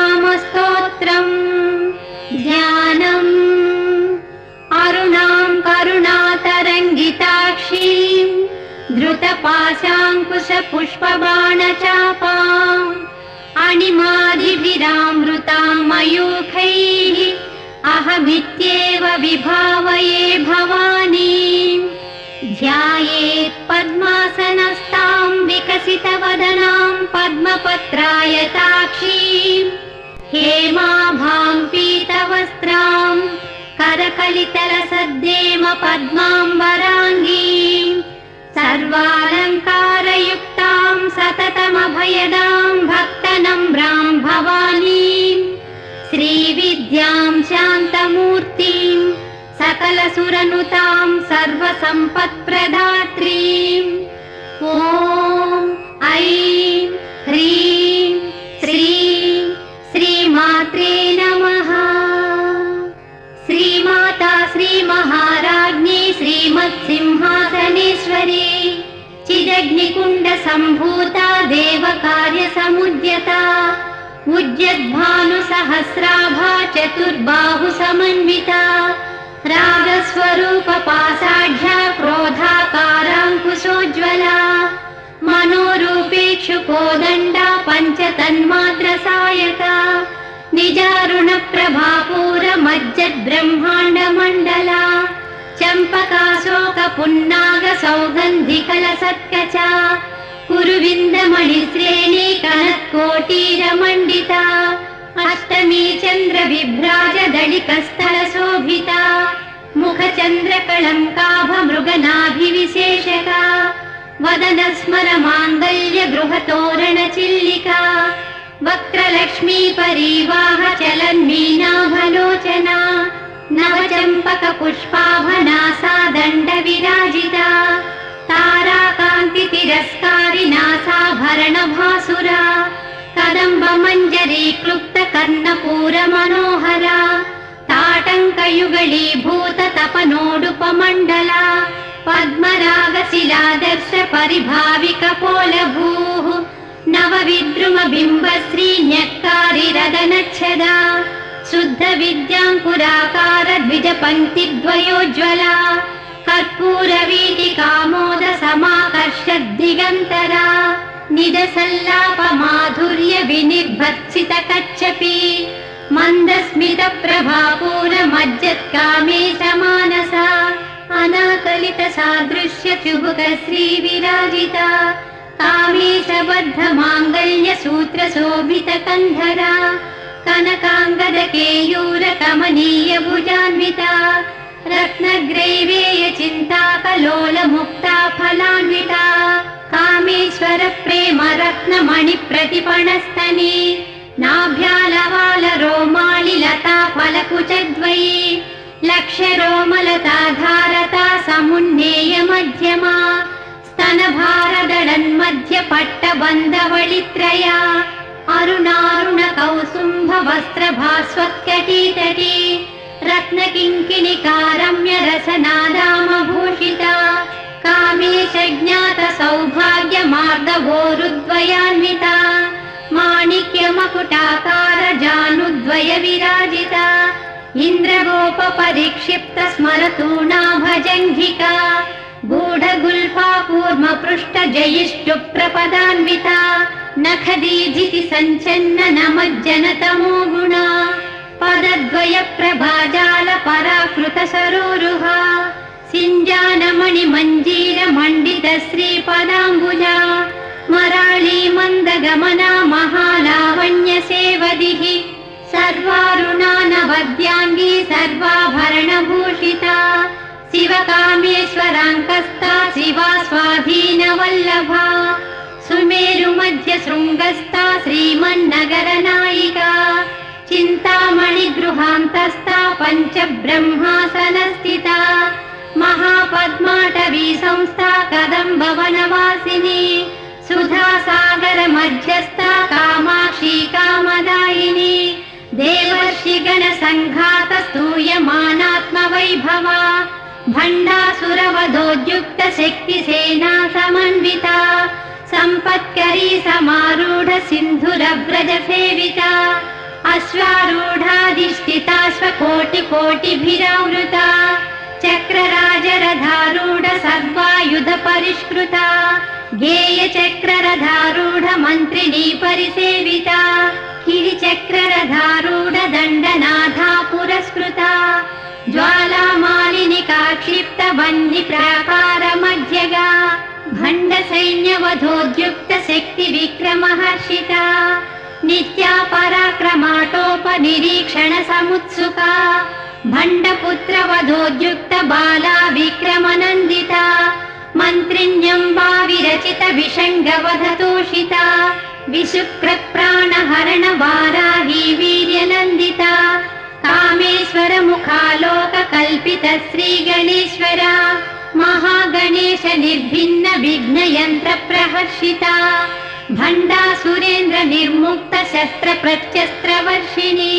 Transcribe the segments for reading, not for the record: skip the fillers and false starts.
सहस्रनामस्तोत्रम् ध्यानम् अरुणां करुणातरङ्गिताक्षीं धृतपाशाङ्कुशपुष्पबाणचापाम् अणिमादिभिरामृतां मयूखैः अहमित्येव विभावये भवानीं ध्यायेत् पद्मासनस्तां विकसितवदनां पद्मपत्रायताक्षीं हेमाभां पीतवस्त्रां करकलितलसद्देम पद्माम्बराङ्गीं सर्वालङ्कारयुक्तां सततमभयदां भक्तनम्रां भवानीं श्रीविद्यां शान्तमूर्तिं सकलसुरनुतां सर्वसम्पत्प्रदात्रीम् ॐ ऐं ह्रीं श्रीं श्रीमात्रे नमः। श्रीमाता श्रीमहाराज्ञी श्रीमत्सिंहासनेश्वरी चिदग्निकुण्डसम्भूता देवकार्यसमुद्यता उज्जद्भानुसहस्राभा चतुर्बाहुसमन्विता रागस्वरूपपासाढ्या क्रोधाकाराङ्कुशोज्ज्वला मनोरूपेक्षुकोदण्डा पञ्चतन्मात्रसायका निजारुणप्रभापूरमज्जद्ब्रह्माण्डमण्डला चम्पकाशोकपुन्नागसौगन्धिकलसत्कचा कुरुविन्दमणिश्रेणी कनत्कोटीरमण्डिता अष्टमी चन्द्रविभ्राजदलिकस्थलशोभिता मुखचन्द्रकलङ्काभमृगनाभिविशेषका वदनस्मरमाङ्गल्यगृहतोरणचिल्लिका वक्रलक्ष्मीपरीवाहचलन्मीनाभलोचना नवचम्पकपुष्पाभनासा दण्डविराजिता ताराकान्तितिरस्कारिनासाभरणभासुरा कदम्बमञ्जरीक्लुप्तकर्णपूरमनोहरा ताटङ्कयुगलीभूततपनोडुपमण्डला पद्मरागशिलादर्श परिभाविकपोलभूः नवविद्रुमबिम्बश्रीन्यक्कारिरदनच्छदा शुद्धविद्याङ्कुराकार द्विजपङ्क्तिद्वयोज्ज्वला कर्पूरवीटिकामोदसमाकर्षद्दिगन्तरा निजसल्लापमाधुर्य विनिर्भत्सितकच्छपि मन्दस्मितप्रभापूरमज्जत्कामेशमानसा अनाकलितसादृश्यचुबुकश्रीविराजिता कामेशबद्धमाङ्गल्यसूत्रशोभितकन्धरा कनकाङ्गदकेयूरकमनीयभुजान्विता रत्नग्रैवेयचिन्ताकलोलमुक्ता फलान्विता कामेश्वरप्रेमरत्नमणिप्रतिपणस्तनी नाभ्यालवालरोमालिलता फलकुचद्वयी लक्ष्यरोमलताधारता समुन्नेयमध्यमा स्तनभारदळन्मध्यपट्टबन्धवळित्रया अरुणारुणकौसुम्भवस्त्रभास्वत्कटीतटी रत्नकिङ्किणिकारम्यरसनादामभूषिता कामेशज्ञातसौभाग्यमार्दवोरुद्वयान्विता माणिक्यमकुटाकारजानुद्वयविराजिता इन्द्रगोपपरिक्षिप्तस्मरतूणाभजङ्घिका गूढगुल्फा कूर्मपृष्ठजयिष्टुप्रपदान्विता नखदीजिति सञ्चन्ननमज्जनतमो गुणा पदद्वयप्रभाजालपराकृतसरोरुहा सिञ्जानमणिमञ्जीरमण्डितश्रीपदाम्बुजा मराळी मन्दगमना महालावण्यसेवदिः सर्वारुणानवद्याङ्गी सर्वाभरणभूषिता शिवकामेश्वराङ्कस्था शिवा स्वाधीनवल्लभा सुमेरुमध्यशृङ्गस्था श्रीमन्नगरनायिका चिन्तामणिगृहान्तस्था पञ्चब्रह्मासनस्थिता महापद्माट शाम्भवी संस्था कदम्बवनवासिनी सुधासागर मध्यस्था कामाक्षी कामदायिनी देवर्षिगण संघात स्तूयमानात्मवैभवा भण्डासुरवधोद्युक्त शक्तिसेना समन्विता सम्पत्करी समारूढ सिन्धुरव्रज सेविता अश्वारूढाधिष्ठिताश्वकोटिकोटिभिरावृता चक्रराजरथारूढ सर्वायुध परिष्कृता गेयचक्ररथारूढ मन्त्रिणी परिसेविता गिरिचक्ररथारूढ दण्डनाथा पुरस्कृता ज्वालामालिनिका क्षिप्त वह्नि प्राकार मध्यगा भण्ड सैन्यवधोद्युक्त शक्ति विक्रमहर्षिता नित्या पराक्रमाटोपनिरीक्षण समुत्सुका भण्डपुत्र वधोद्युक्त बाला विक्रमनन्दिता मन्त्रिण्यम्बा विरचित विषङ्गवधतोषिता विशुक्रप्राणहरण वाराही वीर्यनन्दिता कामेश्वर मुखालोक कल्पित श्रीगणेश्वरा महागणेश निर्भिन्न विघ्नयन्त्र प्रहर्षिता भण्डासुरेन्द्र निर्मुक्त शस्त्र प्रत्यस्त्रवर्षिणी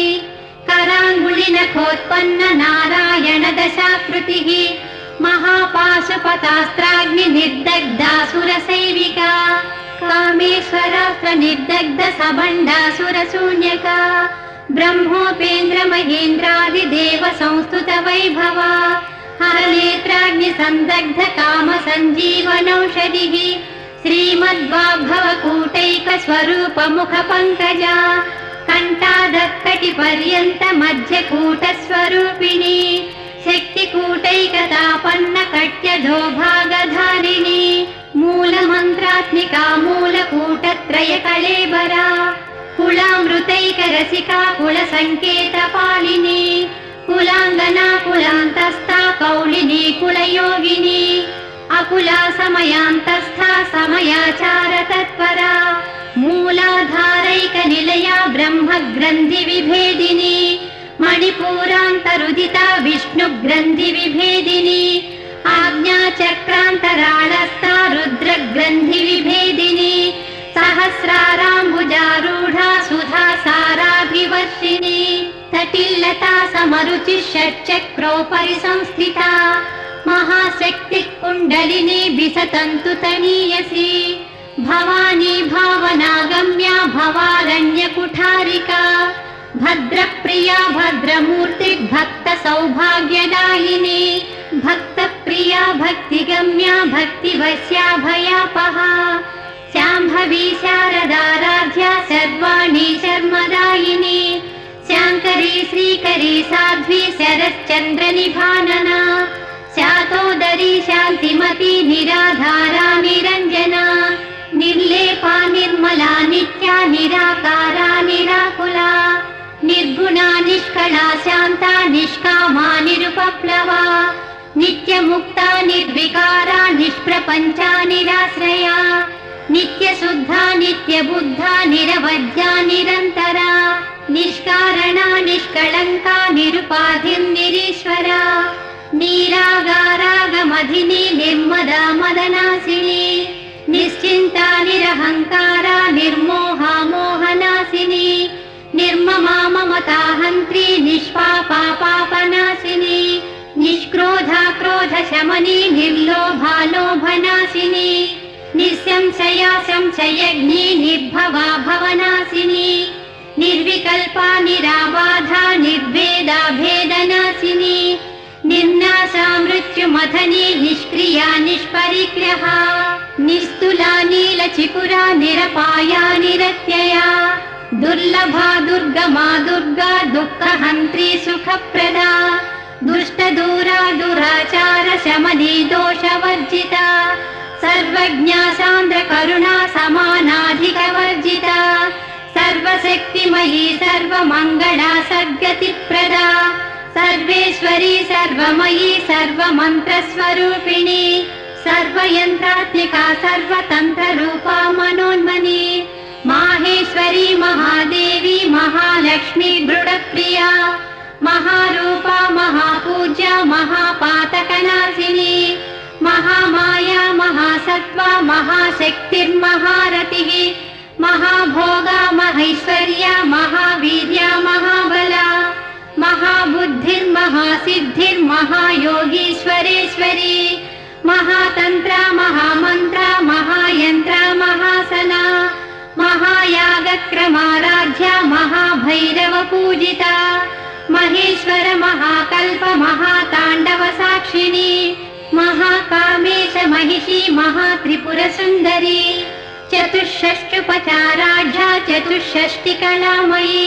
कराङ्गुलिनखोत्पन्न नारायण दशाकृतिः महापाशुपतास्त्राग्नि निर्दग्धासुरसैविका कामेश्वरास्त्र निर्दग्ध सबण्डासुरशून्यका ब्रह्मोपेन्द्र महेन्द्रादिदेव संस्तुत वैभवा हरनेत्राग्नि संदग्ध काम संजीवनौषधिः श्रीमद्वाग्भवकूटैक स्वरूप मुख पंकजा कंठादत्कटि पर्यंत मध्यकूट स्वरूपिणी शक्तिकूटैकतापन्न कट्यधो भागधारिणी मूलमन्त्रात्मिका मूलकूटत्रय कलेबरा कुलामृतैक रसिका कुलसंकेतपालिनी कुलांगना कुलांतस्था कौलिनी कुलयोगिनी अकुला समयांतस्था समयाचार तत्परा मूलाधारैक निलया ब्रह्म ग्रंथि विभेदिनी मणिपूरान्तरुदिता विष्णु ग्रंथि विभेदिनी आज्ञा चक्रान्तराळस्था रुद्र ग्रंथि विभेदिनी सहस्राराम्बुजारूढा सुधा साराभिवर्षिणी तटिल्लता समरुचि षट्चक्रोपरि संस्थिता महाशक्ति कुण्डलिनी विसतन्तु तनीयसी भवानी भावनागम्या भवारण्य कुठारिका भद्रप्रिया भद्रमूर्ति भक्त सौभाग्यदायिनी भक्तप्रिया भक्तिगम्या भक्तिवश्या भयापहा शाम्भवी शारदाराध्या सर्वाणि शर्मदायिनी शाङ्करी श्रीकरी साध्वी शरच्चन्द्र निभानना शातोदरी शान्तिमती निराधारा निरञ्जना निर्लेपा निर्मला नित्या निराकारा निराकुला निर्गुणा निष्कला शान्ता निष्कामा निरुपप्लवा नित्यमुक्ता निर्विकारा निष्प्रपञ्चा निराश्रया नित्यशुद्धा नित्यबुद्धा निरवध्या निरन्तरा निष्कारणा निष्कलङ्का निरुपाधिर्निरीश्वरा निरागारागमधिनी निर्मदा मदनासिनी निश्चिन्ता निरहङ्कारा निर्मोहा मोहनासिनी निर्ममा ममता हन्त्री निष्पापा पापनाशिनी निष्क्रोधा क्रोध शमनी निर्लोभा लोभनाशिनी निःसंशया संशयग्नि निर्भवा भवनाशिनी निर्विकल्पा निराबाधा निर्भेदा भेदनाशिनी निर्नाशा मृत्युमथनी निष्क्रिया निष्परिग्रहा निस्तुला नीलचिकुरा निरपाया निरत्यया दुर्लभा दुर्गमा दुर्गा दुःखहन्त्री सुखप्रदा दुष्टदूरा दुराचार शमनी दोषवर्जिता सर्वज्ञा सान्द्र करुणा समानाधिकवर्जिता सर्वशक्तिमयी सर्वमङ्गला सद्गतिप्रदा सर्वेश्वरी सर्वमयी सर्वमन्त्रस्वरूपिणी सर्वयन्त्रात्मिका सर्वतन्त्ररूपा मनोन्मनी माहेश्वरी महादेवी महालक्ष्मी दृढप्रिया महारूपा महापूज्या महापातकनाशिनी महा सत्त्वा महाशक्तिर्महारतिः महाभोगा महैश्वर्या महावीर्या महाबला महाबुद्धिर्महासिद्धिर्महायोगीश्वरेश्वरी महातन्त्रा महामन्त्रा महायन्त्रा महासना महायागक्रमाराध्या महाभैरवपूजिता महेश्वर महाकल्प महाताण्डव साक्षिणी महाकामेश महिषी महात्रिपुरसुन्दरी चतुष्षष्ट्युपचाराढ्या चतुष्षष्टिकलामयी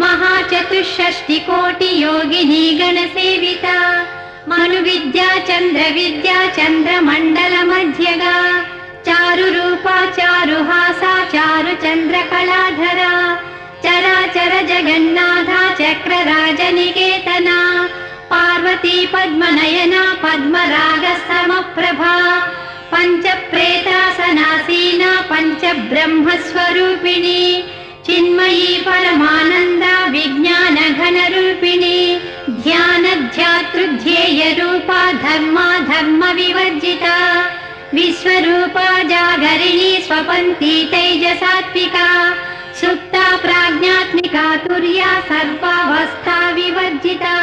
महाचतुष्षष्टिकोटियोगिनी गणसेविता मनुविद्या चन्द्रविद्या चन्द्रमण्डलमध्यगा चारुरूपा चारुहासा चारुचन्द्रकलाधरा चराचर जगन्नाथा चक्रराजनिकेतना पार्वती पद्मनयना पद्मरागसमप्रभा पञ्चप्रेतासनासीना पञ्चब्रह्मस्वरूपिणी चिन्मयी परमानन्दा विज्ञानघनरूपिणी ध्यानध्यातृध्येयरूपा धर्मा धर्मविवर्जिता विश्वरूपा जागरिणी स्वपन्ती तैजसात्विका सुप्ता प्राज्ञात्मिका तुर्या सर्वावस्था विवर्जिता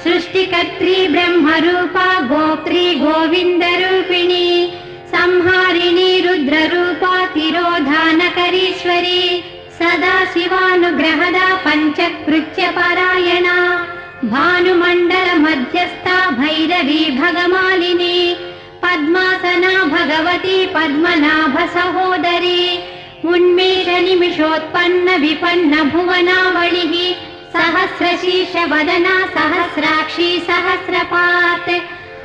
सृष्टिकर्त्री ब्रह्मरूपा गोत्री गोविन्दरूपिणी संहारिणी रुद्ररूपा तिरोधानकरीश्वरी सदा शिवानुग्रहदा पञ्चकृत्यपरायणा भानुमण्डल मध्यस्था भैरवी भगमालिनी पद्मासना भगवती पद्मनाभ सहोदरी उन्मेष निमिषोत्पन्न विपन्न भुवनावलिः सहस्रशीर्ष वदना सहस्राक्षी सहस्रपात्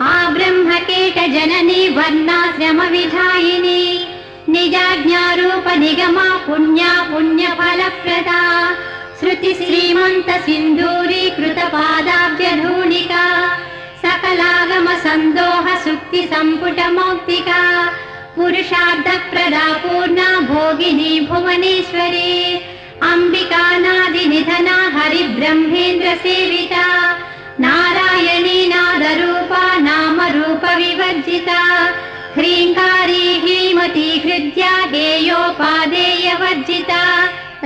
आब्रह्मकेट जननी वर्णाश्रम विधायिनी निजाज्ञारूप निगमा पुण्या पुण्यफलप्रदा श्रुति श्रीमन्त सिन्धूरी कृतपादाब्जधूलिका सकलागम सन्दोह सुक्ति सम्पुट मौक्तिका पुरुषार्थप्रदा पूर्णा भोगिनी भुवनेश्वरी अम्बिकानादिनिधना हरिब्रह्मेन्द्र सेविता नारायणी नादरूपा नामरूप विवर्जिता ह्रीङ्कारी ह्रीमती हृद्या गेयोपादेयवर्जिता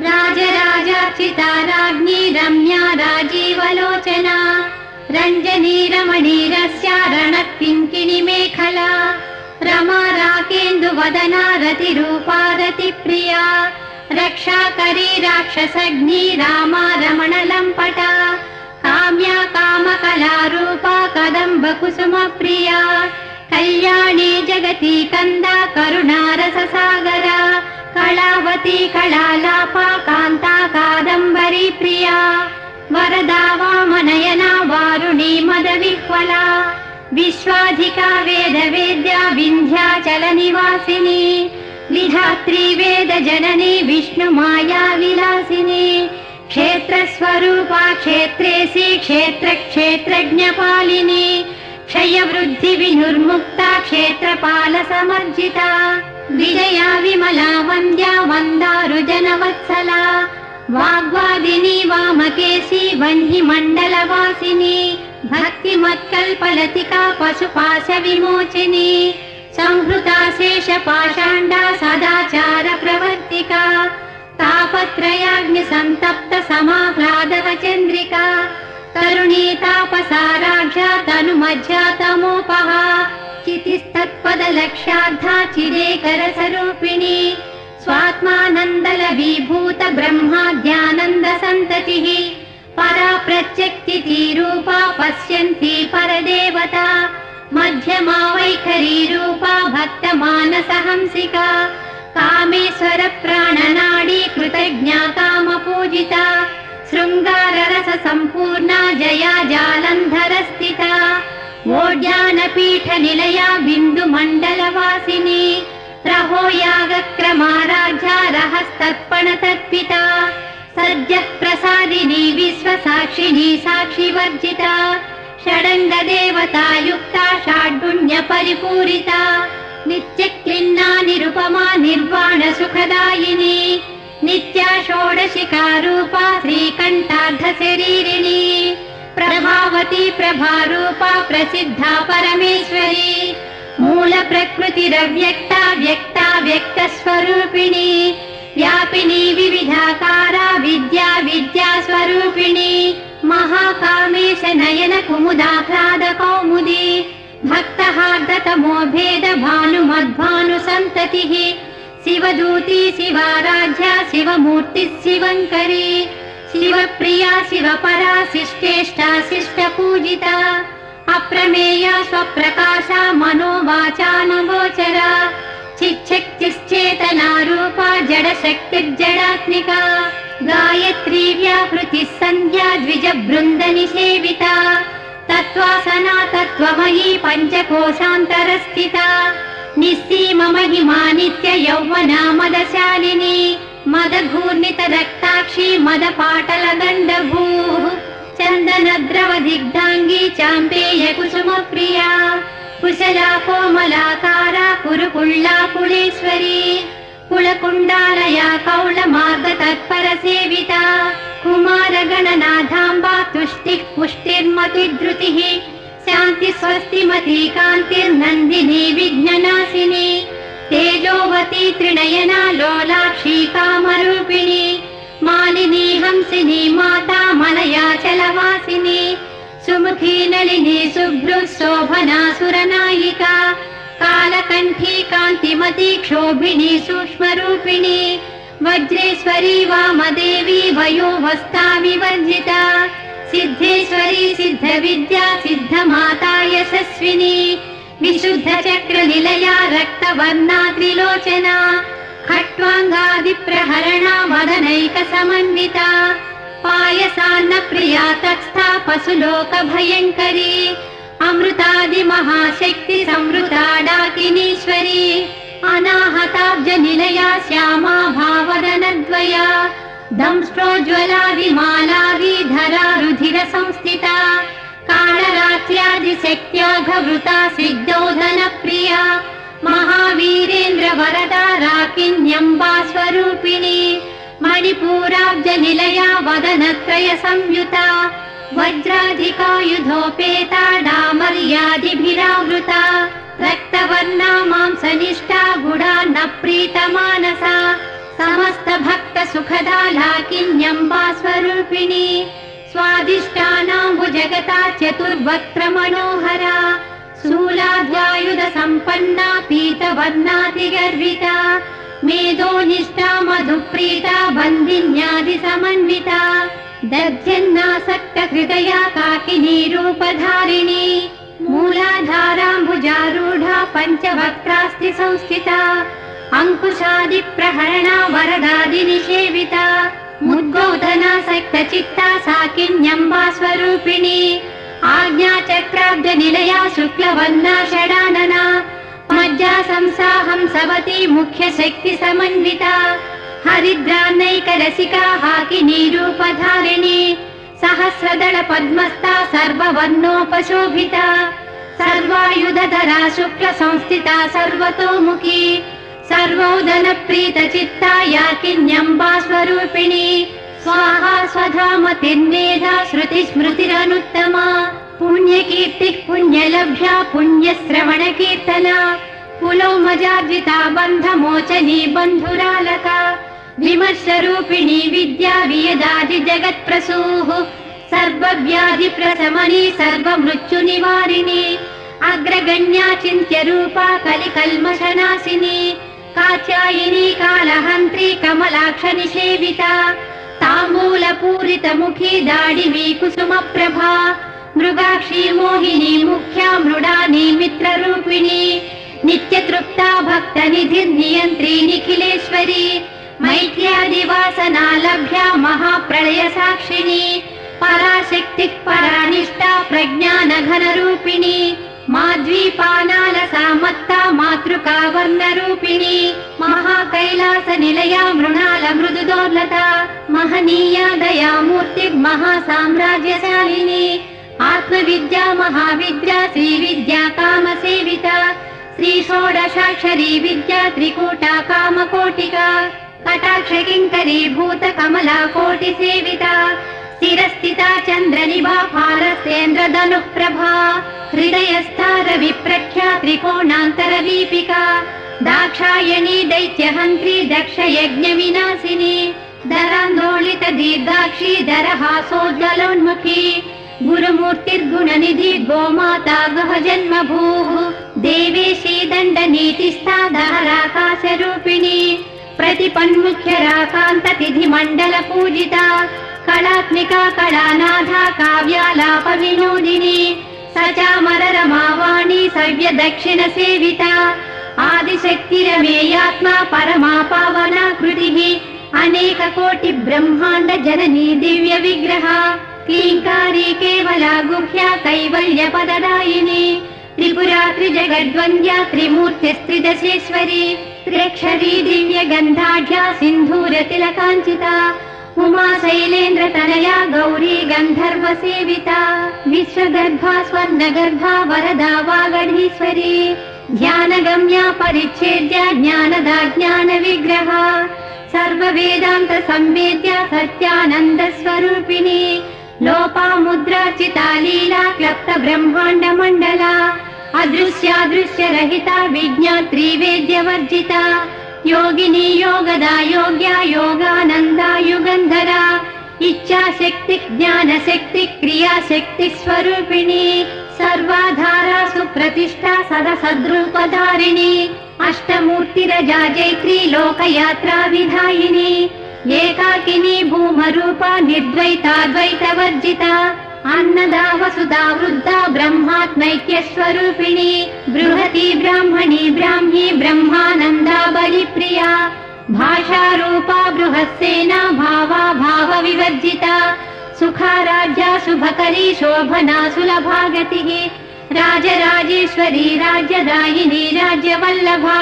राजराजार्चिता राज्ञी रम्या राजीवलोचना रञ्जनी रमणीरस्या रणत्पिङ्किणी मेखला रमा राकेन्दुवदना रतिरूपा रतिप्रिया रक्षाकरी राक्षसग्नी रामा रमणलम्पटा काम्या कामकलारूपा कदम्बकुसुमप्रिया कल्याणी जगती कन्दा करुणारससागरा कलावती कलालापा कान्ता कादम्बरी प्रिया वरदा वामनयना वारुणी मदविह्वला विश्वाधिका वेदवेद्या विन्ध्याचलनिवासिनी विधात्री वेदजननी विष्णुमाया विलासिनी क्षेत्रस्वरूपा क्षेत्रेसी क्षेत्रक्षेत्रज्ञपालिनी क्षयवृद्धि विनुर्मुक्ता क्षेत्रपालसमर्जिता विजया विमला वन्द्या वन्दारुजनवत्सला वाग्वादिनी वामकेशी वह्निमण्डलवासिनी भक्तिमत्कल्पलतिका पशुपाशविमोचिनी संहृता शेषपाषाण्डा सदाचार प्रवर्तिका तापत्रयाग्निसन्तप्त समाह्लादवचन्द्रिका तरुणी तापसाराढ्या तनुमज्जा तमोपहा चितिस्तत्पदलक्ष्यार्धा चिरेकरसरूपिणी स्वात्मानन्दलवीभूत ब्रह्माद्यानन्दसन्ततिः परा प्रत्यक्तिरूपा पश्यन्ती परदेवता मध्यमा वैखरी रूपा भक्तमानसहंसिका कामेश्वर प्राणनाडी कृतज्ञा कामपूजिता शृङ्गाररस सम्पूर्णा जया जालन्धरस्थिता ओड्यानपीठनिलया बिन्दुमण्डलवासिनी रहोयागक्रमाराध्या रहस्तर्पणतर्पिता सद्यः प्रसादिनी विश्वसाक्षिणी साक्षिवर्जिता षडङ्गदेवतायुक्ता षाड्गुण्यपरिपूरिता नित्यक्लिन्ना निरुपमा निर्वाणसुखदायिनी नित्या षोडशिकारूपा श्रीकण्ठार्धशरीरिणी प्रभावती प्रभारूपा प्रसिद्धा परमेश्वरी मूलप्रकृति प्रकृतिरव्यक्ता व्यक्ता व्यक्तस्वरूपिणी व्यापिनी विविधाकारा विद्या विद्यास्वरूपिणी महाकामेश नयन कुमुदाह्लाद कौमुदी भक्तहार्दतमो भेद भानुमद्भानुसन्ततिः शिवदूती शिवाराध्या शिवमूर्तिः शिवङ्करी शिवप्रिया शिवपरा शिष्टेष्टा शिष्टपूजिता अप्रमेया स्वप्रकाशा मनोवाचानुगोचरा चिच्छक्तिश्चेतनारूपा जडशक्तिर्जडात्मिका गायत्री व्याहृतिः सन्ध्या द्विजबृन्दनिसेविता तत्त्वासना तत्त्वमयी पञ्चकोशान्तरस्थिता निस्सीम महिमा नित्य यौवना मदशालिनी मदघूर्णित रक्ताक्षी मदपाटलदण्डभूः चन्दनद्रव दिग्धाङ्गी चाम्पेय कुसुमप्रिया कुशला कोमलाकारा कुरुकुल्ला कुलेश्वरी कुलकुण्डालया कौलमार्ग तत्परसेविता कुमारगणनाथाम्बा तुष्टिः पुष्टिर्मतिधृतिः शान्ति स्वस्तिमती कान्तिर्नन्दिनी विघ्ननाशिनी तेजोवती त्रिनयना लोलाक्षी कामरूपिणी मालिनी हंसिनी माता मलयाचलवासिनी सुमुखी नलिनी शुभ्रुः शोभना सुरनायिका कालकण्ठी कान्तिमती क्षोभिणी सूक्ष्मरूपिणी वज्रेश्वरी वामदेवी वयोवस्था विवर्जिता सिद्धेश्वरी सिद्धविद्या सिद्धमाता यशस्विनी विशुद्धचक्रनिलया रक्तवर्णा त्रिलोचना खट्वाङ्गादिप्रहरणा वदनैकसमन्विता पायसान्नप्रिया तत्स्था पशुलोकभयङ्करी अमृतादिमहाशक्ति संवृता डाकिनीश्वरी अनाहताब्जनिलया श्यामा भावदनद्वया दंष्ट्रोज्ज्वला विमालादिधरा रुधिरसंस्थिता कालरात्र्यादिशक्त्या घवृता सिद्धोधनप्रिया महावीरेन्द्र वरदा राकिन्यम्बा स्वरूपिणी मणिपूराब्जनिलया वदनत्रय संयुता वज्राधिकायुधोपेता डामर्यादिभिरावृता रक्तवर्णा मांसनिष्ठा गुडा न प्रीतमानसा समस्त भक्त सुखदा लाकिन्यम्बा स्वरूपिणी स्वादिष्टानाम्बुजगता चतुर्वक्त्र मनोहरा शूलाद्वायुध सम्पन्ना पीतवर्णातिगर्विता मेधोनिष्ठा मधुप्रीता बन्दिन्यादि समन्विता दध्यन्नासक्त हृदया काकिनी रूपधारिणी मूलाधाराम्बुजारूढा पञ्चवक्त्रास्ति संस्थिता अंकुशादिप्रहरणा वरदादिनिसेविता मुद्गौतनासक्तचित्ता साकिन्यम्बा स्वरूपिणी आज्ञाचक्राब्जनिलया शुक्लवर्णा षडानना मज्जा संसाहंसवती मुख्यशक्ति समन्विता हरिद्रानैकरसिका हाकिनी रूपधारिणी सहस्रदल पद्मस्था सर्ववर्णोपशोभिता सर्वायुधधरा शुक्ल संस्थिता सर्वतोमुखी सर्वोदन प्रीत चित्ता याकिन्यम्बा स्वरूपिणी स्वाहा स्वधामतिर्मेधा श्रुति स्मृतिरनुत्तमा पुण्यकीर्तिः पुण्यलभ्या पुण्यश्रवण कीर्तना कुलोमजार्जिता बन्धमोचनी बन्धुरालका विमर्शरूपिणी विद्या वियदादि जगत्प्रसूः सर्वव्याधि प्रशमनी सर्वमृत्युनिवारिणी अग्रगण्या चिन्त्य रूपा कलिकल्मषनाशिनी कात्यायिनी कालहन्त्री कमलाक्ष निषेविता ताम्बूलपूरित मुखी दाडिवी कुसुमप्रभा मृगाक्षी मोहिनी मुख्या मृडानी मित्ररूपिणी नित्यतृप्ता भक्तनिधिर्नियन्त्री निखिलेश्वरी मैत्र्यादिवासना लभ्या महाप्रलय साक्षिणी पराशक्तिः परानिष्ठा प्रज्ञानघनरूपिणी माध्वीपानालसामत्ता मातृका वर्णरूपिणी महाकैलासनिलया मृणाल मृदुदोर्लता महनीया दयामूर्तिर्महासाम्राज्यशालिनी आत्मविद्या महाविद्या श्रीविद्या कामसेविता श्रीषोडशाक्षरी विद्या त्रिकूटा कामकोटिका कटाक्ष किङ्करी भूत कमला कोटिसेविता स्थिरस्थिता चन्द्रनिभा फालस्तेन्द्रधनुः प्रभा हृदयस्था रविप्रख्या त्रिकोणान्तरदीपिका दाक्षायणी दैत्यहन्त्री दक्षयज्ञविनाशिनी धरान्दोलित दीर्घाक्षी दरहासोज्ज्वलोन्मुखी गुरुमूर्तिर्गुणनिधि गोमाता गहजन्मभूः देवेशी दण्डनीतिस्था दहराकाशरूपिणी प्रतिपन्मुख्यराकान्ततिथिमण्डलपूजिता कलात्मिका कलानाथा काव्यालापविनोदिनी सचामररमावाणी सव्यदक्षिणसेविता आदिशक्तिरमेयात्मा परमा पावना कृतिः अनेककोटि ब्रह्माण्ड जननी दिव्य विग्रह क्लीङ्कारी केवला गुह्या कैवल्यपददायिनी त्रिपुरा त्रिजगद्वन्द्या त्रिमूर्तिस्त्रिदशेश्वरी त्र्यक्षरी दिव्यगन्धाढ्या सिन्धूरतिलकाञ्चिता उमा शैलेन्द्रतनया गौरी गन्धर्वसेविता विश्वगर्भा स्वर्णगर्भा वरदा वागढीश्वरी ध्यानगम्या परिच्छेद्या ज्ञानदा ज्ञानविग्रह सर्ववेदान्त संवेद्या सत्यानन्दस्वरूपिणी लोपामुद्राचिता लीला क्लप्त ब्रह्माण्डमण्डला अदृश्यादृश्यरहिता विज्ञात्री वेद्यवर्जिता योगिनी योगदा योग्या योगानन्दा युगन्धरा इच्छाशक्ति ज्ञानशक्ति क्रियाशक्ति स्वरूपिणी सर्वाधारा सुप्रतिष्ठा सदसद्रूपधारिणी अष्टमूर्तिरजा जैत्री लोकयात्रा विधायिनी एकाकिनी भूमरूपा निर्द्वैताद्वैतवर्जिता अन्नदा वसुधा वृद्धा ब्रह्मात्मैक्यस्वरूपिणी बृहती ब्राह्मणी ब्राह्मी ब्रह्मानन्दा बलिप्रिया भाषारूपा बृहत्सेना भावा भावविवर्जिता सुखाराध्या शुभकरी शोभना सुलभागतिः राजराजेश्वरी राज्यदायिनी राज्यवल्लभा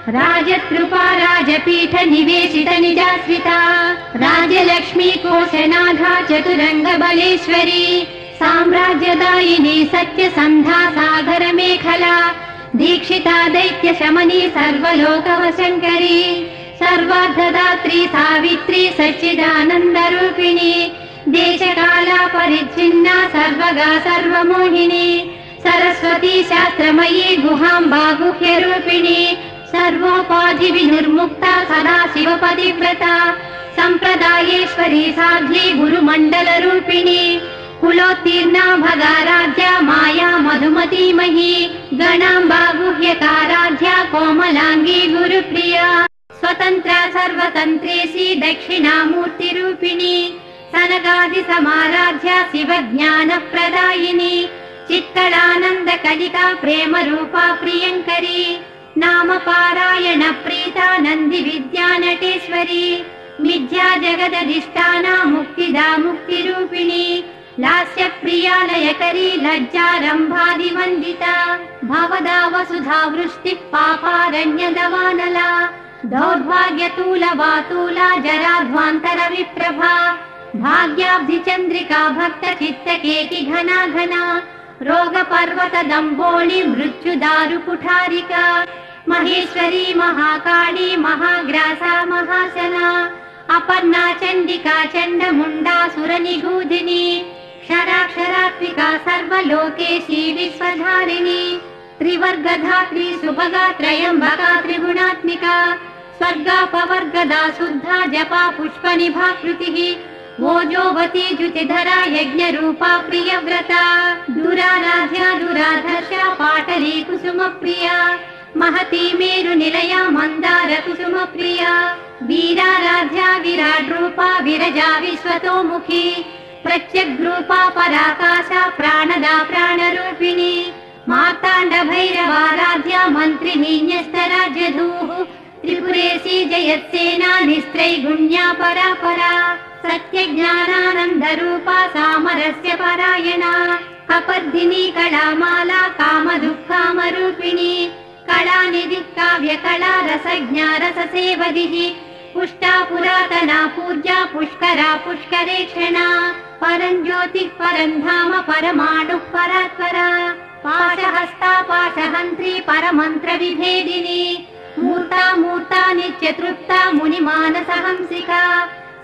राजतृपा राजपीठ निवेशित निजाश्रिता राजलक्ष्मी कोशनाधा चतुरङ्गबलेश्वरी साम्राज्यदायिनी सत्यसन्धा सागर मेखला दीक्षिता दैत्य शमनी सर्वलोकवशङ्करी सर्वार्धदात्री सावित्री सच्चिदानन्दरूपिणी देशकाला परिच्छिन्ना सर्वगा सर्वमोहिनी सरस्वती शास्त्रमयी गुहाम्बा गुह्यरूपिणी सर्वोपाधि विनिर्मुक्ता सदा शिवपतिव्रता सम्प्रदायेश्वरी साध्वी गुरुमण्डलरूपिणी कुलोत्तीर्णा भगाराध्या माया मधुमतीमही गणाम्बा गुह्यकाराध्या कोमलाङ्गी गुरुप्रिया स्वतन्त्रा सर्वतन्त्रेशी दक्षिणामूर्तिरूपिणी सनगादि समाराध्या शिवज्ञानप्रदायिनी चित्कलानन्दकलिका प्रेमरूपा प्रियङ्करी नाम पारायण प्रीता नन्दि विद्यानटेश्वरी मिथ्या जगदधिष्ठाना मुक्तिदा मुक्तिरूपिणी लास्यप्रिया लयकरी लज्जारम्भादिवन्दिता भवदा वसुधा वृष्टिः पापारण्यदवानला दौर्भाग्यतूलवातूला जराध्वान्तरविप्रभा भाग्याब्धिचन्द्रिका भक्तचित्तकेति घना घना रोगपर्वतदम्बोळि मृत्युदारुकुठारिका महेश्वरी महाकाली महाग्रासा महाशना अपर्णा चण्डिका चण्डमुण्डा सुरनिगूधिनी क्षराक्षरात्मिका सर्वलोकेशी विश्वधारिणी त्रिवर्गधात्री सुभगा त्रयम्बका त्रिगुणात्मिका स्वर्गापवर्गदा शुद्धा जपा पुष्पनिभा कृतिः ओजोवती द्युतिधरा यज्ञरूपा प्रियव्रता दुराराध्या दुराधर्षा पाटली कुसुमप्रिया महती मेरुनिलया मन्दार कुसुमप्रिया वीराराध्या विराड्रूपा विरजा विश्वतोमुखी प्रत्यग्रूपा पराकाशा प्राणदा प्राणरूपिणी मार्ताण्ड भैरवाराध्या मन्त्रिणी न्यस्तराज्यधूः त्रिपुरेशी जयत्सेना निस्त्रैगुण्या परापरा सत्यज्ञानानन्दरूपा सामरस्य परायणा कपर्दिनी कलामाला कामदुःखामरूपिणी कलानिधिः काव्यकला रसज्ञा रससेवधिः पुष्टा पुरातना पूज्या पुष्करा पुष्करेक्षणा परञ्ज्योतिः परन्धाम परमाणुः परात्परा पाशहस्ता पाशहन्त्री परमन्त्रविभेदिनी मूर्ता मूर्ता नित्यतृप्ता मुनिमानसहंसिका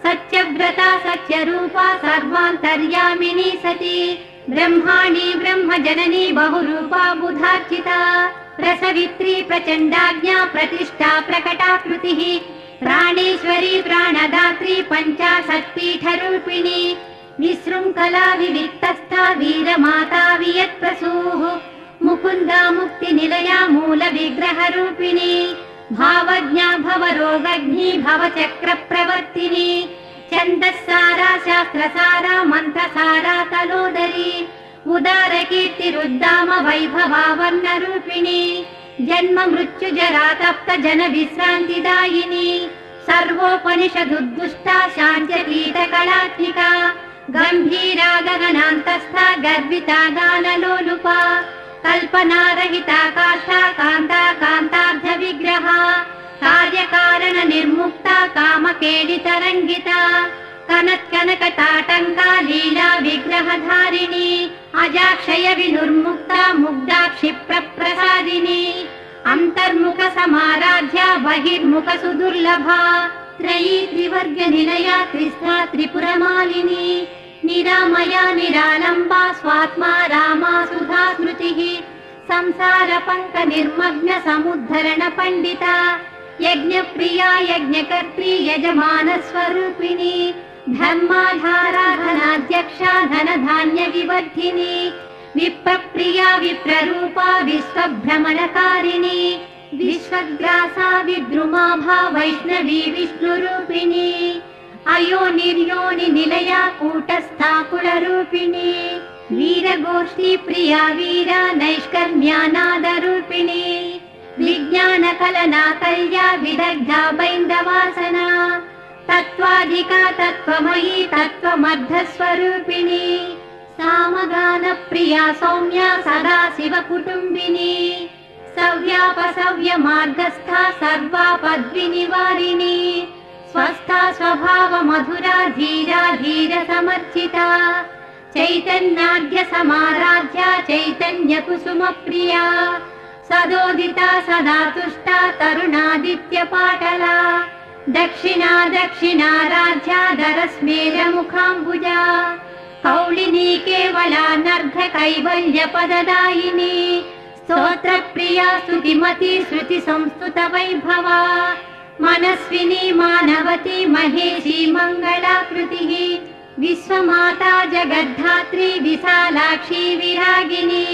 सत्यव्रता सत्यरूपा सर्वान्तर्यामिनी सती ब्रह्माणी ब्रह्मजननी बहुरूपा बुधार्चिता प्रसवित्री प्रचण्डाज्ञा प्रतिष्ठा प्रकटाकृतिः प्राणेश्वरी प्राणदात्री पञ्चाशत्पीठरूपिणी विशृङ्खला विविक्तस्था वीरमाता वियत्प्रसूः मुकुन्दा मुक्तिनिलया मूलविग्रहरूपिणी भावज्ञा भवरोगज्ञी भवचक्रप्रवर्तिनी छन्दस्सारा शास्त्रसारा मन्त्रसारा तलोदरी उदारकीर्तिरुद्दाम वैभवावर्णरूपिणी जन्म मृत्युजरा तप्त जन विश्रान्तिदायिनी सर्वोपनिषदुद्दुष्टा शान्त्यतीतकलात्मिका गम्भीरा गगनान्तस्था गर्विता गानलोलुपा कल्पनारहिता काष्ठा कान्ता कान्तार्धविग्रहा कार्यकारण निर्मुक्ता कामकेलितरङ्गिता कनत्कनकताटङ्का लीला विग्रहधारिणी अजाक्षय विनुर्मुक्ता मुग्धा क्षिप्रप्रसादिनी अन्तर्मुख समाराध्या बहिर्मुख सुदुर्लभा त्रयी त्रिवर्गनिलया त्रिस्था त्रिपुरमालिनी निरामया निरालम्बा स्वात्मा रामा सुधा स्मृतिः संसार पङ्क निर्मग्न समुद्धरण पण्डिता यज्ञप्रिया यज्ञकर्त्री यजमान स्वरूपिणी धर्माधारा धनाध्यक्षा धनधान्य विवर्धिनी विप्रप्रिया विप्ररूपा विश्वभ्रमणकारिणी विश्वग्रासा विद्रुमाभा वैष्णवी विष्णुरूपिणी अयो निर्योनि निलया कूटस्था कुलरूपिणी वीरगोष्ठी प्रिया वीरा नैष्कर्म्यानादरूपिणी विज्ञानकलना कल्या विदग्धा बैन्दवासना तत्त्वाधिका तत्त्वमयी तत्त्वमर्धस्वरूपिणी सामगानप्रिया सौम्या सदा शिवकुटुम्बिनी सव्यापसव्य मार्गस्था सर्वापद्विनिवारिणी स्वस्था स्वभाव मधुरा धीरा धीर समर्चिता चैतन्याढ्य समाराध्या चैतन्य कुसुम प्रिया सदोदिता सदा तुष्टा तरुणादित्य पाटला दक्षिणा दक्षिणाराध्या दरस्मेर मुखाम्बुजा कौलिनी केवला नर्घ कैवल्य पददायिनी स्तोत्र प्रिया स्तुतिमती श्रुति संस्तुत वैभवा मनस्विनी मानवती महेशी मङ्गलाकृतिः विश्वमाता जगद्धात्री विशालाक्षी विरागिनी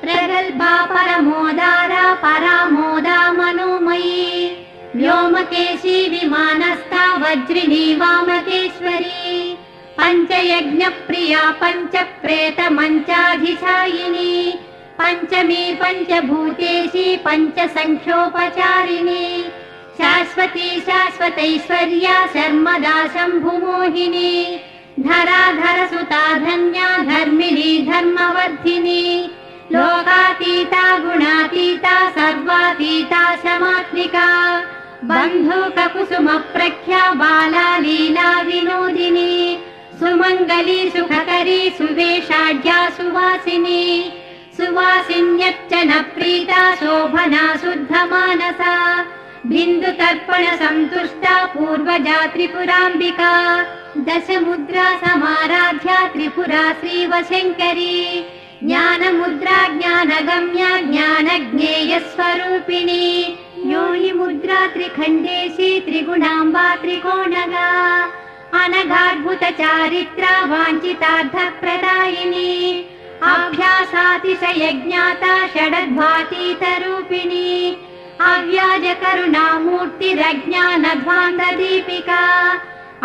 प्रगल्भा परमोदारा परामोदा मनोमयी व्योमकेशी विमानस्था वज्रिणी वामकेश्वरी पञ्चयज्ञ प्रिया पञ्चप्रेत मञ्चाधिशायिनी पञ्चमी पञ्चभूतेशी पञ्चसङ्ख्योपचारिणी शाश्वती शाश्वतैश्वर्या शर्मदा शम्भुमोहिनी धराधर सुता धन्या धर्मिणी धर्मवर्धिनी लोकातीता गुणातीता सर्वातीता शमात्मिका बन्धुककुसुम प्रख्या बाला लीला विनोदिनी सुमङ्गली सुखकरी सुवेशाढ्या सुवासिनी सुवासिन्यच्चन प्रीता शोभना शुद्धमानसा बिन्दुतर्पण सन्तुष्टा पूर्वजा त्रिपुराम्बिका दशमुद्रा समाराध्या त्रिपुरा श्रीवशङ्करी ज्ञानमुद्रा ज्ञानगम्या ज्ञानज्ञेयस्वरूपिणी योनिमुद्रा त्रिखण्डेशी त्रिगुणाम्बा त्रिकोणगा अनघाद्भुत चारित्रा वाञ्छितार्थप्रदायिनी अभ्यासातिशयज्ञाता षडद्भातीतरूपिणी अव्याज करुणामूर्तिरज्ञानध्वान्तदीपिका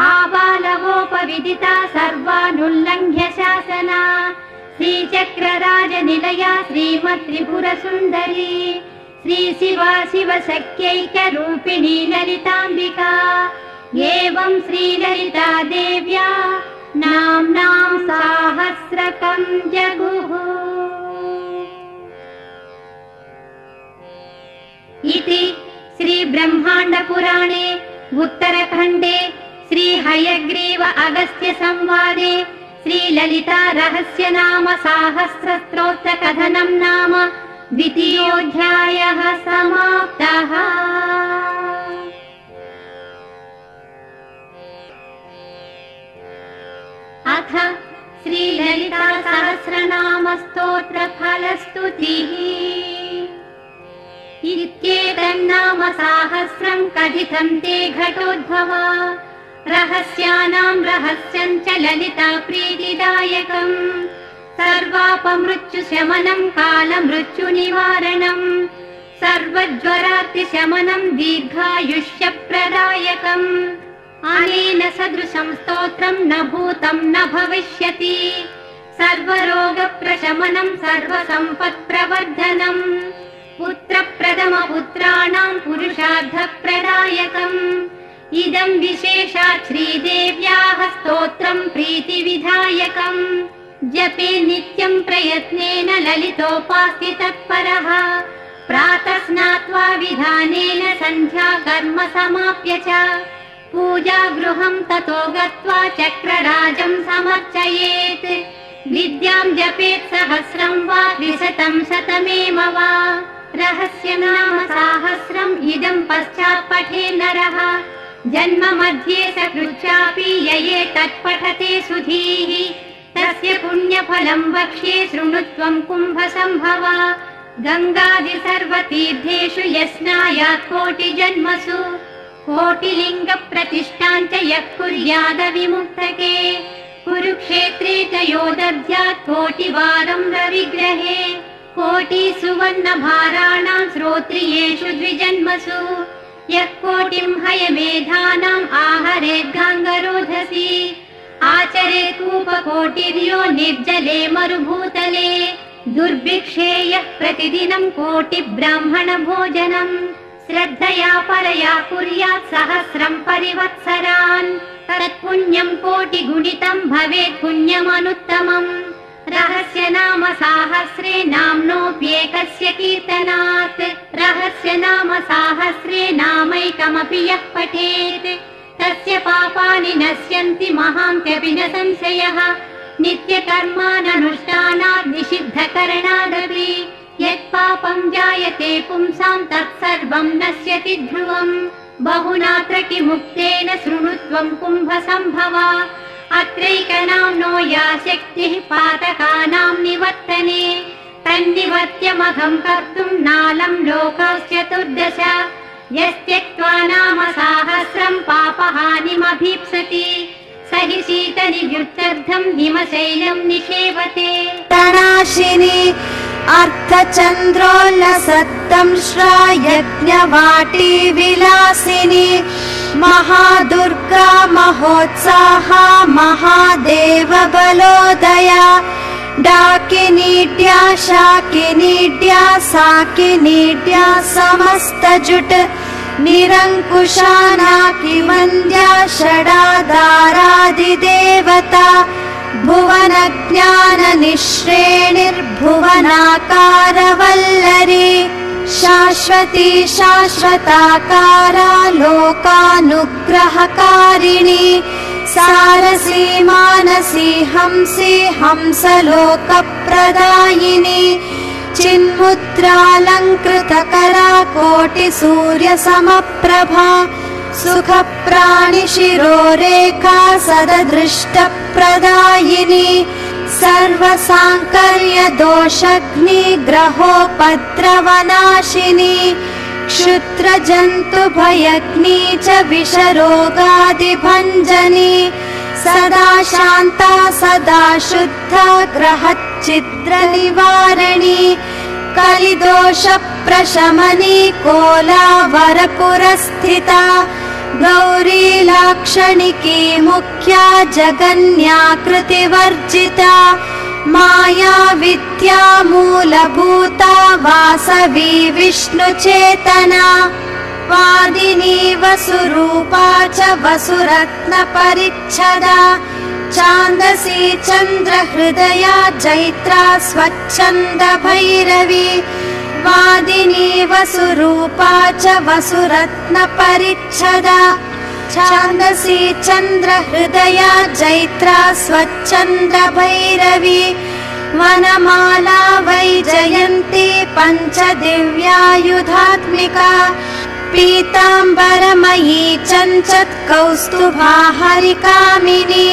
आबालवोपविदिता सर्वानुल्लङ्घ्य शासना श्रीचक्रराजनिलया श्रीमत्त्रिपुरसुन्दरी श्रीशिवा शिवशक्यैकरूपिणी ललिताम्बिका एवं श्रीललिता देव्या नाम्नां साहस्रकं जगुः इति श्री ब्रह्माण्डपुराणे उत्तरखण्डे श्री हयग्रीव अगस्त्य संवादे श्री ललिता रहस्य नाम साहस्रस्तोत्र कथनं नाम द्वितीयोऽध्यायः समाप्तः। मूर्तिः इत्येतन्नाम साहस्रं कथितं ते घटोद्भवा रहस्यानां रहस्यं च ललिता प्रीतिदायकम् सर्वापमृत्युशमनं कालमृत्युनिवारणं सर्वज्वरार्तिशमनं दीर्घायुष्यप्रदायकम् अनेन सदृशं स्तोत्रं न भूतं न भविष्यति सर्वरोगप्रशमनं सर्वसम्पत्प्रवर्धनम् पुत्रप्रथमपुत्राणां पुरुषार्थप्रदायकम् इदं विशेषात् श्रीदेव्याः स्तोत्रं प्रीतिविधायकम् जपे नित्यं प्रयत्नेन ललितोपास्ति तत्परः प्रातः स्नात्वा विधानेन सन्ध्या कर्म समाप्य च पूजागृहं ततो गत्वा चक्रराजं समर्चयेत् विद्यां जपेत् सहस्रं वा द्विशतं शतमेव वा रहस्यनाम साहस्रम् इदं पश्चात् पठे नरः जन्म मध्ये सकृच्चापि यये तत्पठते सुधीः तस्य पुण्यफलं वक्ष्ये शृणुत्वं कुम्भसम्भवा गङ्गादि सर्वतीर्थेषु यस्नायात् कोटिजन्मसु कोटिलिङ्गप्रतिष्ठां च यः कुर्याद विमुक्तके कुरुक्षेत्रे च यो दद्यात् कोटिवारं रविग्रहे कोटिसुवर्णभाराणां श्रोत्रियेषु द्विजन्मसु यः कोटिं हयमेधानाम् आहरेद्गाङ्गरोधसी आचरेत् कूपकोटिर्यो निर्जले मरुभूतले दुर्भिक्षे यः प्रतिदिनं कोटिब्राह्मणभोजनम् श्रद्धया परया कुर्यात् सहस्रं परिवत्सरान् तत्पुण्यं कोटिगुणितं भवेत् पुण्यमनुत्तमम् रहस्य नाम साहस्रे नाम्नोऽप्येकस्य कीर्तनात् रहस्य नाम साहस्रे नामैकमपि यः पठेत् तस्य पापानि नश्यन्ति महान्त्यपि न संशयः नित्यकर्माननुष्ठानात् निषिद्धकरणादपि यत्पापं जायते पुंसां तत्सर्वं नश्यति ध्रुवम् बहुनात्र किमुक्तेन शृणुत्वं कुम्भसम्भवा अत्रैकनाम्नो या शक्तिः पातकानां निवर्तने तन्निवर्त्यमघं कर्तुं नालं लोकश्चतुर्दश यस्त्यक्त्वा नाम साहस्रं पापहानिमभीप्सति स हि शीतनिवृत्त्यर्थं हिमशैलं निषेवते तनाशिनी अर्धचन्द्रोल्लसत्तं श्रायज्ञवाटी विलासिनी महादुर्गा महोत्साहा महादेव बलोदया डाकिनीड्या शाकिनीड्या साकिनीड्या समस्तजुट निरङ्कुशा नाकिवन्द्या षडाधारादिदेवता भुवनज्ञाननिःश्रेणिर्भुवनाकारवल्लरी शाश्वती शाश्वताकारा लोकानुग्रहकारिणी सारसी मानसी हंसी हंसलोकप्रदायिनी चिन्मुद्रालङ्कृतकरा कोटिसूर्यसमप्रभा सुखप्राणिशिरोरेखा सददृष्टप्रदायिनी सर्वसाङ्कर्यदोषग्निग्रहोपद्रवनाशिनी क्षुद्रजन्तुभयग्नी च विषरोगादिभञ्जनी सदा शान्ता सदा शुद्धा ग्रहच्छिद्रनिवारणी कलिदोषप्रशमनी कोलावरपुरस्थिता गौरी लाक्षणिकी मुख्या जगन्याकृतिवर्जिता माया विद्या मूलभूता वासवी विष्णुचेतना वादिनी वसुरूपा च वसुरत्नपरिच्छदा छान्दसी चन्द्रहृदया चैत्रा स्वच्छन्दभैरवी वादिनी वसुरूपा च वसुरत्नपरिच्छदा छान्दसी चन्द्रहृदया चैत्रा स्वच्छन्दभैरवी वनमाला वैजयन्ती पञ्चदिव्यायुधात्मिका पीताम्बरमयी चञ्चत्कौस्तुभा हरिकामिनी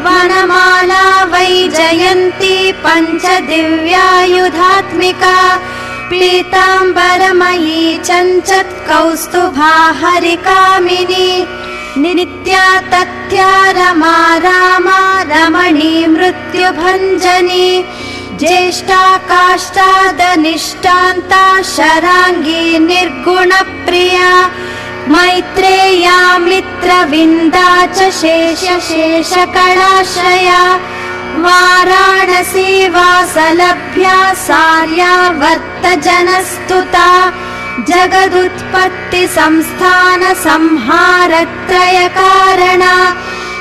वनमाला वैजयन्ती पञ्चदिव्यायुधात्मिका पीताम्बरमयी चञ्चत् कौस्तुभा हरिकामिनी नित्या तथ्या रमा रामा रमणी मृत्युभञ्जनी ज्येष्ठा काष्ठादनिष्ठान्ता शराङ्गी निर्गुणप्रिया मैत्रेया मित्रविन्दा च शेषकलाश्रया वाराणसी वासलभ्या सार्यावर्तजनस्तुता जगदुत्पत्ति संस्थान संहारत्रयकारणा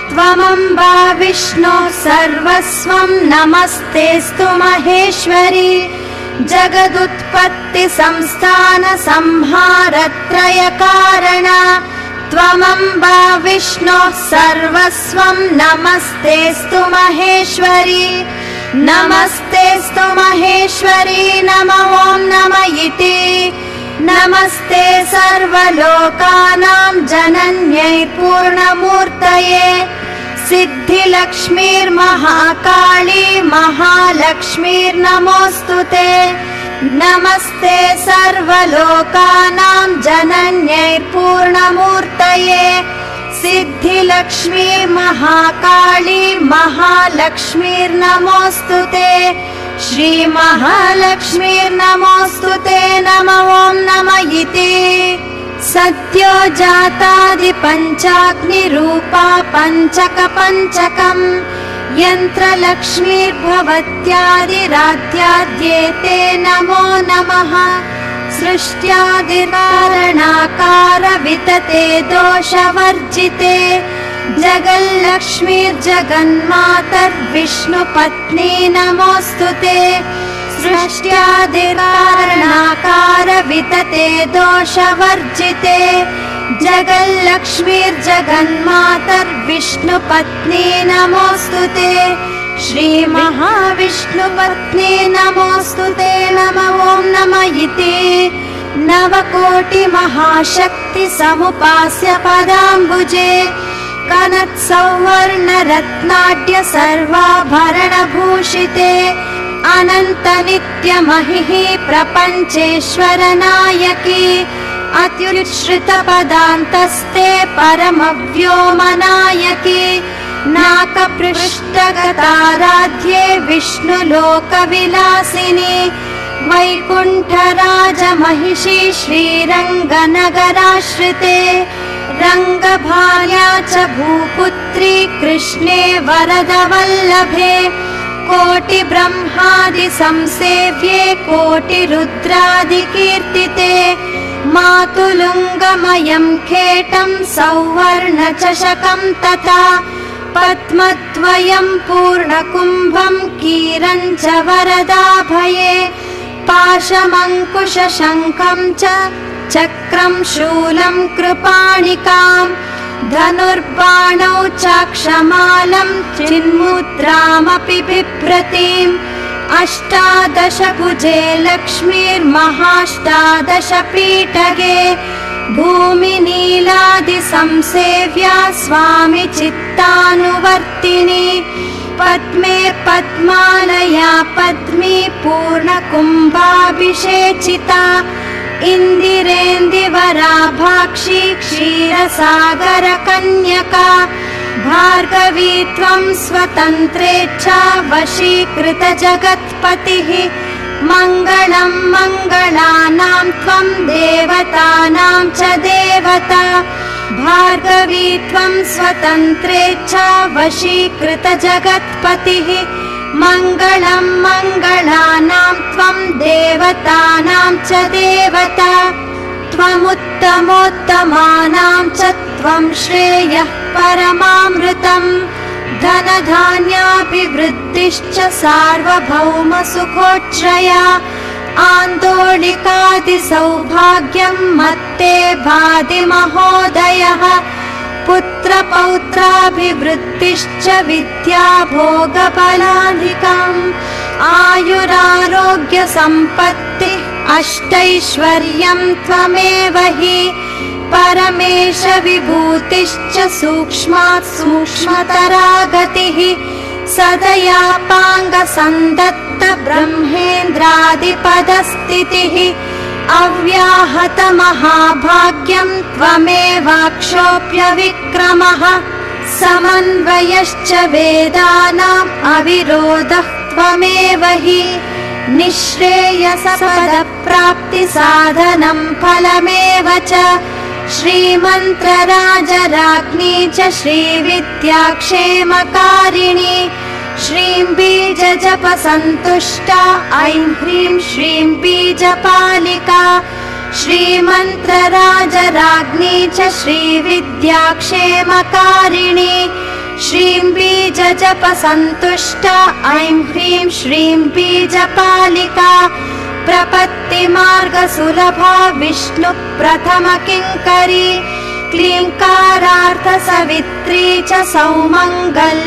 त्वमम्बा विष्णो सर्वस्वं नमस्तेऽस्तु महेश्वरी जगदुत्पत्ति संस्थान संहारत्रयकारणा त्वमम्बा विष्णो सर्वस्वं नमस्तेऽस्तु महेश्वरी नमस्तेऽस्तु महेश्वरी नमो ॐ नम इति नमस्ते सर्वलोकानां जनन्यै पूर्णमूर्तये सिद्धिलक्ष्मीर्महाकाली महालक्ष्मीर्नमोऽस्तुते नमस्ते सर्वलोकानां जनन्यै पूर्णमूर्तये सिद्धिलक्ष्मी महाकाली महालक्ष्मीर्नमोऽस्तुते श्रीमहालक्ष्मीर्नमोऽस्तुते नमो ॐ नम इति सद्यो जातादिपञ्चाग्निरूपा पञ्चकपञ्चकम् यन्त्रलक्ष्मीर्भवत्यादिराध्याद्येते नमो नमः सृष्ट्यादिकारणाकार वितते दोषवर्जिते जगल्लक्ष्मीर्जगन्मातर्विष्णुपत्नी नमोऽस्तुते सृष्ट्यादिकारणाकार वितते दोषवर्जिते जगल्लक्ष्मीर्जगन्मातर्विष्णुपत्नी नमोऽस्तुते श्रीमहाविष्णुपत्नी नमोऽस्तुते नमो ॐ नम इति नवकोटिमहाशक्ति समुपास्य पदाम्बुजे कनत्सौवर्णरत्नाढ्य सर्वाभरणभूषिते अनन्तनित्यमहिः प्रपञ्चेश्वर नायकी अत्युच्छ्रितपदान्तस्ते परमव्योमनायकी नाकपृष्ठगताराध्ये विष्णुलोकविलासिनी वैकुण्ठराजमहिषी श्रीरङ्गनगराश्रिते रङ्गभार्या च भूपुत्री कृष्णे वरदवल्लभे कोटिब्रह्मादिसंसेव्ये कोटिरुद्रादिकीर्तिते मातुलुङ्गमयं खेटं सौवर्णचषकं तथा पद्मद्वयं पूर्णकुम्भं कीरं च वरदाभये पाशमङ्कुशशङ्खं च चक्रं शूलं कृपाणिकां धनुर्बाणौ चाक्षमालं चिन्मुद्रामपि बिभ्रतीम् अष्टादशभुजे लक्ष्मीर्महाष्टादशपीठगे भूमिनीलादिसंसेव्या स्वामि चित्तानुवर्तिनी पद्मे पद्मालया पद्मी पूर्णकुम्भाभिषेचिता इन्दिरेन्दिवराभाक्षी क्षीरसागरकन्यका भार्गवी त्वं स्वतन्त्रेच्छा वशीकृतजगत्पतिः मङ्गलं मङ्गलानां त्वं देवतानां च देवता भार्गवी त्वं स्वतन्त्रेच्छा वशीकृतजगत्पतिः मङ्गलं मङ्गलानां त्वं देवतानां च देवता त्वमुत्तमोत्तमानां च त्वं श्रेयः परमामृतम् धनधान्याभिवृद्धिश्च सार्वभौमसुखोच्छ्रया आन्दोलिकादिसौभाग्यं मत्ते भाति महोदयः पुत्रपौत्राभिवृद्धिश्च विद्याभोगबलाधिकम् आयुरारोग्यसम्पत्तिः अष्टैश्वर्यं त्वमेव हि परमेश विभूतिश्च सूक्ष्मात् सूक्ष्मतरा गतिः सदयापाङ्गसन्दत्त ब्रह्मेन्द्रादिपदस्थितिः अव्याहत महाभाग्यं त्वमेवाक्षोप्य विक्रमः समन्वयश्च वेदानाम् अविरोधः त्वमेव हि निःश्रेयसपदप्राप्तिसाधनं फलमेव च श्रीमन्त्रराजराज्ञी च श्रीविद्याक्षेमकारिणी श्रीं बीजजपसन्तुष्टा ऐं ह्रीं श्रीं बीजपालिका श्रीमन्त्रराजराज्ञी च श्रीविद्याक्षेमकारिणी श्रीं बीजजपसन्तुष्टा ऐं ह्रीं श्रीं बीजपालिका प्रपत्तिमार्गसुलभा विष्णुप्रथमकिङ्करी क्लीङ्कारार्थसवित्री च सौमङ्गल्यादिदेवता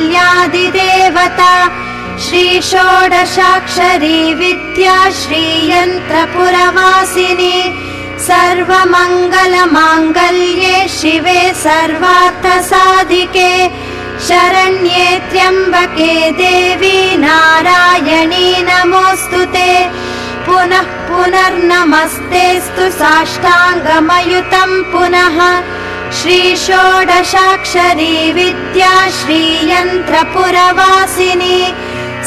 श्रीषोडशाक्षरी विद्या श्रीयन्त्रपुरवासिनी सर्वमङ्गलमाङ्गल्ये शिवे सर्वार्थसाधिके शरण्ये त्र्यम्बके देवी नारायणी नमोऽस्तुते पुनः पुनर्नमस्तेऽस्तु साष्टाङ्गमयुतं पुनः श्रीषोडशाक्षरी विद्या श्रीयन्त्रपुरवासिनी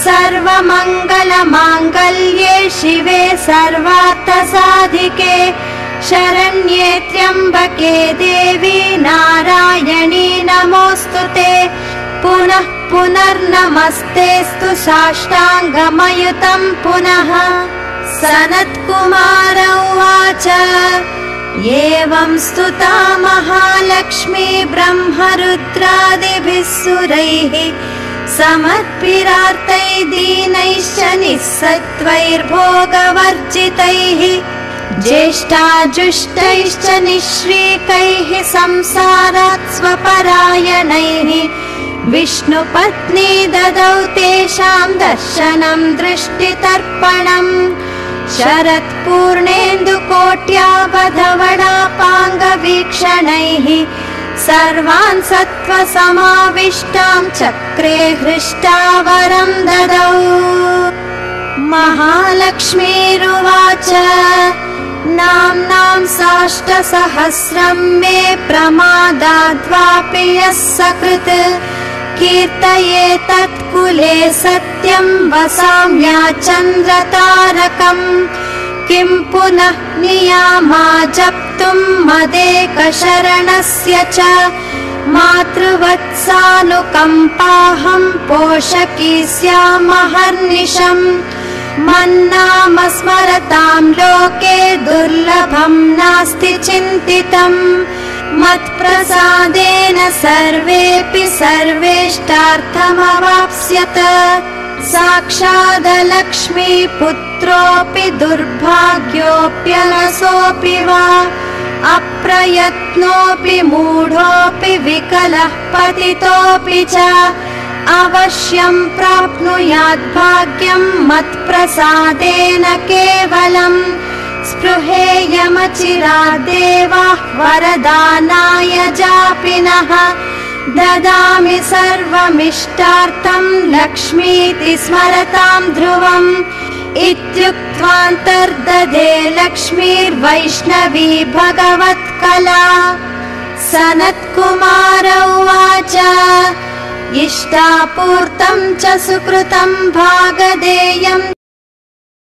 सर्वमङ्गलमाङ्गल्ये शिवे सर्वार्थसाधिके शरण्ये त्र्यम्बके देवी नारायणी नमोऽस्तुते पुनः पुनर्नमस्तेऽस्तु साष्टाङ्गमयुतं पुनः सनत्कुमार उवाच एवं स्तुता महालक्ष्मी ब्रह्मरुद्रादिभिः सुरैः समर्पिरार्तै दीनैश्च निःसत्त्वैर्भोगवर्जितैः ज्येष्ठाजुष्टैश्च निःश्रीकैः संसारात् स्वपरायणैः विष्णुपत्नी ददौ तेषां दर्शनं दृष्टितर्पणम् शरत्पूर्णेन्दुकोट्यावधवडापाङ्गवीक्षणैः सर्वान् सत्त्वसमाविष्टां चक्रे हृष्टावरं ददौ महालक्ष्मीरुवाच नाम्नां साष्टसहस्रं मे प्रमादाद्वापि यः सकृत् कीर्तये तत्कुले सत्यं वसाम्याचन्द्रतारकम् किं पुनः नियामा जप्तुं मदेकशरणस्य च मातृवत्सानुकम्पाहं पोषकी स्यामहर्निशम् मन्नाम स्मरतां लोके दुर्लभं नास्ति चिन्तितम् मत्प्रसादेन सर्वेऽपि सर्वेष्टार्थमवाप्स्यत साक्षादलक्ष्मी पुत्रोऽपि दुर्भाग्योऽप्यलसोऽपि वा अप्रयत्नोऽपि मूढोऽपि विकलः पतितोऽपि च अवश्यं प्राप्नुयात् भाग्यं मत्प्रसादेन केवलम् स्पृहेयमचिरादेवाः वरदानाय जापिनः ददामि सर्वमिष्टार्थं लक्ष्मीति स्मरतां ध्रुवम् इत्युक्त्वान्तर्दधे लक्ष्मीर्वैष्णवी भगवत्कला सनत्कुमार उवाच इष्टापूर्तं च सुकृतं भागधेयम्